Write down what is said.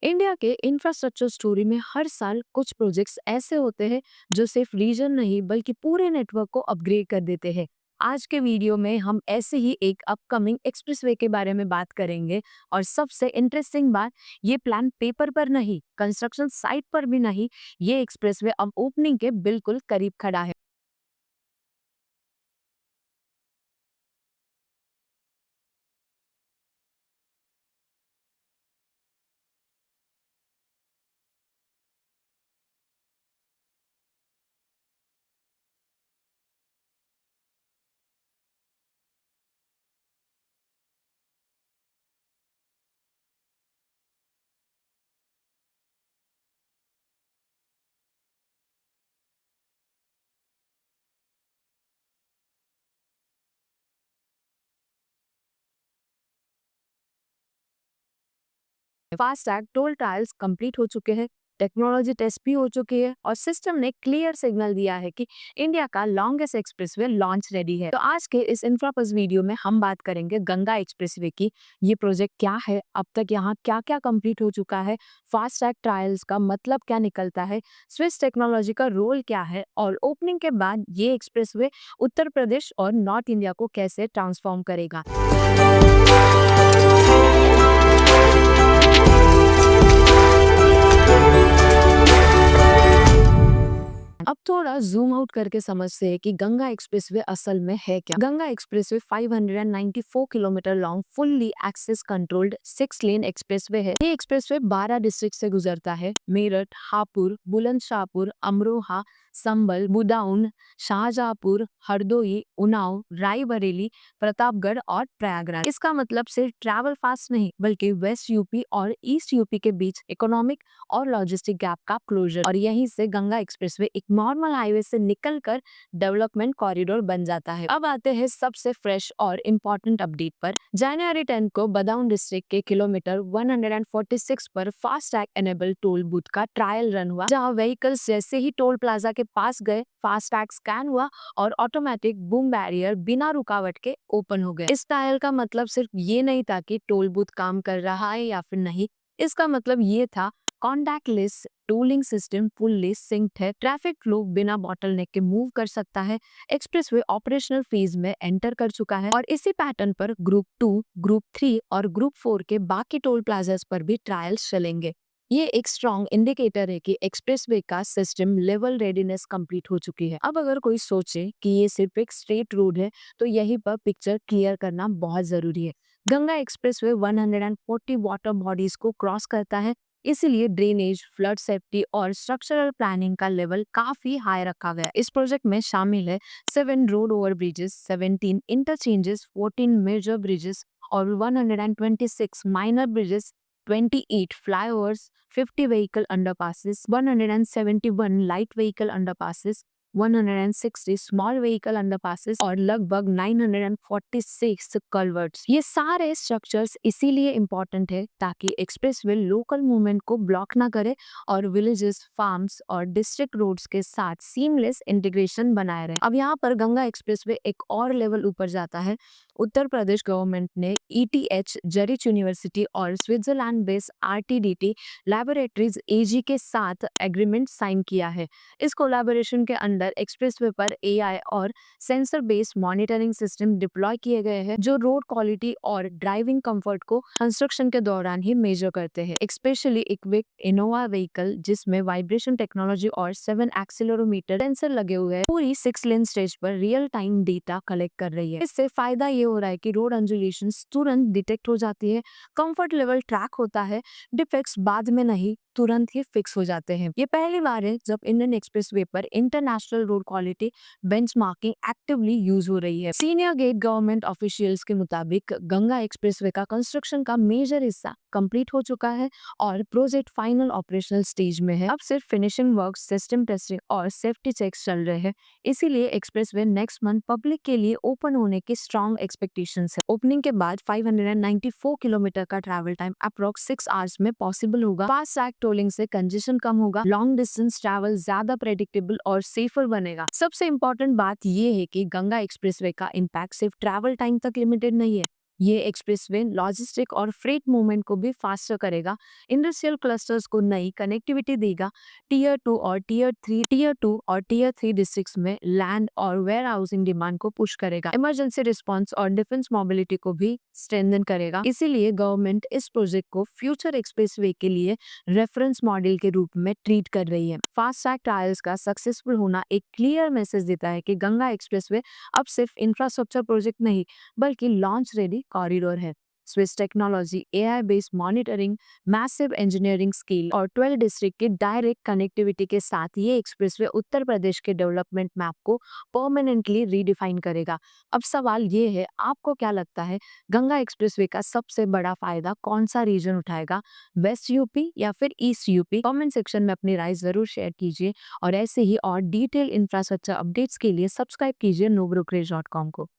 India के infrastructure story में हर साल कुछ प्रोजेक्ट्स ऐसे होते हैं जो सिर्फ रीजन नहीं बल्कि पूरे नेटवर्क को अपग्रेड कर देते हैं। आज के वीडियो में हम ऐसे ही एक अपकमिंग एक्सप्रेसवे के बारे में बात करेंगे। और सबसे इंटरेस्टिंग बात, ये प्लान पेपर पर नहीं, कंस्ट्रक्शन साइट पर भी नहीं, ये एक्सप्रेसवे अब ओपनिंग के बिल्कुल करीब खड़ा है। Fast tag toll trials complete हो चुके हैं, टेक्नोलॉजी टेस्ट भी हो चुकी है और सिस्टम ने क्लियर सिग्नल दिया है कि इंडिया का लॉन्गेस्ट एक्सप्रेसवे लॉन्च रेडी है। तो आज के इस इंफ्रापस वीडियो में हम बात करेंगे गंगा एक्सप्रेसवे की। ये प्रोजेक्ट क्या है, अब तक यहाँ क्या क्या कंप्लीट हो चुका है, फास्ट टैग ट्रायल्स का मतलब क्या निकलता है, स्विस टेक्नोलॉजी का रोल क्या है और ओपनिंग के बाद ये एक्सप्रेसवे उत्तर प्रदेश और नॉर्थ इंडिया को कैसे ट्रांसफॉर्म करेगा। अब थोड़ा जूम आउट करके समझते हैं कि गंगा एक्सप्रेसवे असल में है क्या। Ganga expressway 594 kilometre long fully access controlled 6 lane expressway है। ये एक्सप्रेसवे 12 डिस्ट्रिक्ट से गुजरता है: मेरठ, हापुड़, बुलंदशाहपुर, अमरोहा, संभल, बुदाऊन, शाहजहांपुर, हरदोई, उन्नाव, रायबरेली, प्रतापगढ़ और प्रयागराज। इसका मतलब सिर्फ ट्रैवल फास्ट नहीं बल्कि वेस्ट यूपी और ईस्ट यूपी के बीच इकोनॉमिक और लॉजिस्टिक गैप का क्लोजर। और यहीं से गंगा एक्सप्रेसवे एक नॉर्मल हाईवे से निकलकर डेवलपमेंट कॉरिडोर बन जाता है। अब आते हैं सबसे फ्रेश और इम्पोर्टेंट अपडेट पर। जनवरी 10 को बदाऊं डिस्ट्रिक्ट के किलोमीटर 146 पर fast tag enable toll booth का ट्रायल रन हुआ, जहां व्हीकल्स जैसे ही टोल प्लाजा के पास गए, फास्ट टैग स्कैन हुआ और ऑटोमेटिक बूम बैरियर बिना रुकावट के ओपन हो गए। इस ट्रायल का मतलब सिर्फ ये नहीं था कि टोल बूथ काम कर रहा है या फिर नहीं, इसका मतलब ये था contactless tolling system fully synced है, ट्रैफिक फ्लो बिना बॉटलनेक के मूव कर सकता है, एक्सप्रेसवे ऑपरेशनल फेज में एंटर कर चुका है। और इसी पैटर्न पर ग्रुप 2, ग्रुप 3 और ग्रुप 4 के बाकी टोल प्लाजास पर भी ट्रायल्स चलेंगे। ये एक स्ट्रॉन्ग इंडिकेटर है कि एक्सप्रेसवे का सिस्टम लेवल रेडीनेस कंप्लीट हो चुकी है। अब अगर कोई सोचे कि ये सिर्फ एक स्ट्रेट रोड है, तो यहीं पर पिक्चर क्लियर करना बहुत जरूरी है। गंगा एक्सप्रेसवे 140 वाटर बॉडीज को क्रॉस करता है, इसीलिए ड्रेनेज, फ्लड सेफ्टी और स्ट्रक्चरल प्लानिंग का लेवल काफी हाई रखा गया। इस प्रोजेक्ट में शामिल है 7 road over bridges, 17 interchanges, 14 major bridges और 126 minor bridges, 28 flyovers, 50 vehicle underpasses, 171 light vehicle underpasses, 160 small vehicle underpasses और लगभग 946 कल्वर्ट्स। ये सारे स्ट्रक्चर्स इसीलिए इम्पोर्टेंट है ताकि एक्सप्रेसवे लोकल मूवमेंट को ब्लॉक ना करे और विलेजेस, फार्म्स और डिस्ट्रिक्ट रोड्स के साथ सीमलेस इंटीग्रेशन बनाए रहे। अब यहाँ पर गंगा एक्सप्रेसवे एक और लेवल ऊपर जाता है। उत्तर प्रदेश गवर्नमेंट ने ETH, जरिच यूनिवर्सिटी और Switzerland based RTDT laboratories AG के साथ एग्रीमेंट साइन किया है। इस कोलैबोरेशन के अंदर एक्सप्रेसवे पर AI और sensor based monitoring system deploy किए गए हैं, जो रोड क्वालिटी और ड्राइविंग कंफर्ट को कंस्ट्रक्शन के दौरान ही मेजर करते हैं। स्पेशली इक्विप्ड इनोवा व्हीकल, जिसमें वाइब्रेशन टेक्नोलॉजी और 7 एक्सीलरोमीटर सेंसर लगे हुए हैं, पूरी 6 लेन स्टेज पर रियल टाइम डेटा कलेक्ट कर रही है। इससे फायदा ये हो रहा है कि रोड अंजुलेशन तुरंत डिटेक्ट हो जाती है, कंफर्ट लेवल ट्रैक होता है, डिफेक्ट्स बाद में नहीं तुरंत ही फिक्स हो जाते हैं। ये पहली बार है जब इंडियन एक्सप्रेसवे पर international road quality benchmarking actively use हो रही है। सीनियर गेट गवर्नमेंट ऑफिशियल्स के मुताबिक गंगा एक्सप्रेसवे का कंस्ट्रक्शन का मेजर हिस्सा कंप्लीट हो चुका है और प्रोजेक्ट फाइनल ऑपरेशनल स्टेज में है। अब सिर्फ फिनिशिंग वर्क, सिस्टम टेस्टिंग और सेफ्टी चेक्स चल रहे हैं। इसीलिए एक्सप्रेसवे नेक्स्ट मंथ पब्लिक के लिए ओपन होने की स्ट्रॉन्ग एक्सपेक्टेशंस है। ओपनिंग के बाद 594 किलोमीटर का ट्रैवल टाइम अप्रॉक्स 6 आवर्स में पॉसिबल होगा। फास्ट टैग टोलिंग से कंजेशन कम होगा, लॉन्ग डिस्टेंस ट्रैवल ज्यादा प्रेडिक्टेबल और सेफर बनेगा। सबसे इम्पोर्टेंट बात यह है कि गंगा एक्सप्रेसवे का इम्पैक्ट सिर्फ ट्रैवल टाइम तक लिमिटेड नहीं है, ये एक्सप्रेसवे लॉजिस्टिक और फ्रेट मूवमेंट को भी फास्टर करेगा, इंडस्ट्रियल क्लस्टर्स को नई कनेक्टिविटी देगा, टीयर 2 और टीयर 3 डिस्ट्रिक्ट्स में लैंड और वेयर हाउसिंग डिमांड को पुश करेगा, इमरजेंसी रिस्पांस और डिफेंस मोबिलिटी को भी स्ट्रेंथन करेगा। इसीलिए गवर्नमेंट इस प्रोजेक्ट को फ्यूचर एक्सप्रेसवे के लिए रेफरेंस मॉडल के रूप में ट्रीट कर रही है। फास्ट ट्रैक ट्रायल्स का सक्सेसफुल होना एक क्लियर मैसेज देता है कि गंगा एक्सप्रेसवे अब सिर्फ इंफ्रास्ट्रक्चर प्रोजेक्ट नहीं बल्कि लॉन्च रेडी कॉरिडोर है। Swiss technology, AI based monitoring, massive engineering skill और 12 डिस्ट्रिक्ट की डायरेक्ट कनेक्टिविटी के साथ ये एक्सप्रेसवे उत्तर प्रदेश के डेवलपमेंट मैप को परमानेंटली रीडिफाइन करेगा। अब सवाल ये है, आपको क्या लगता है, गंगा एक्सप्रेसवे का सबसे बड़ा फायदा कौन सा रीजन उठाएगा, वेस्ट यूपी या फिर ईस्ट यूपी? कमेंट सेक्शन में अपनी राय जरूर शेयर कीजिए और ऐसे ही और डिटेल इंफ्रास्ट्रक्चर अपडेट्स के लिए सब्सक्राइब कीजिए nobrokerage.com को।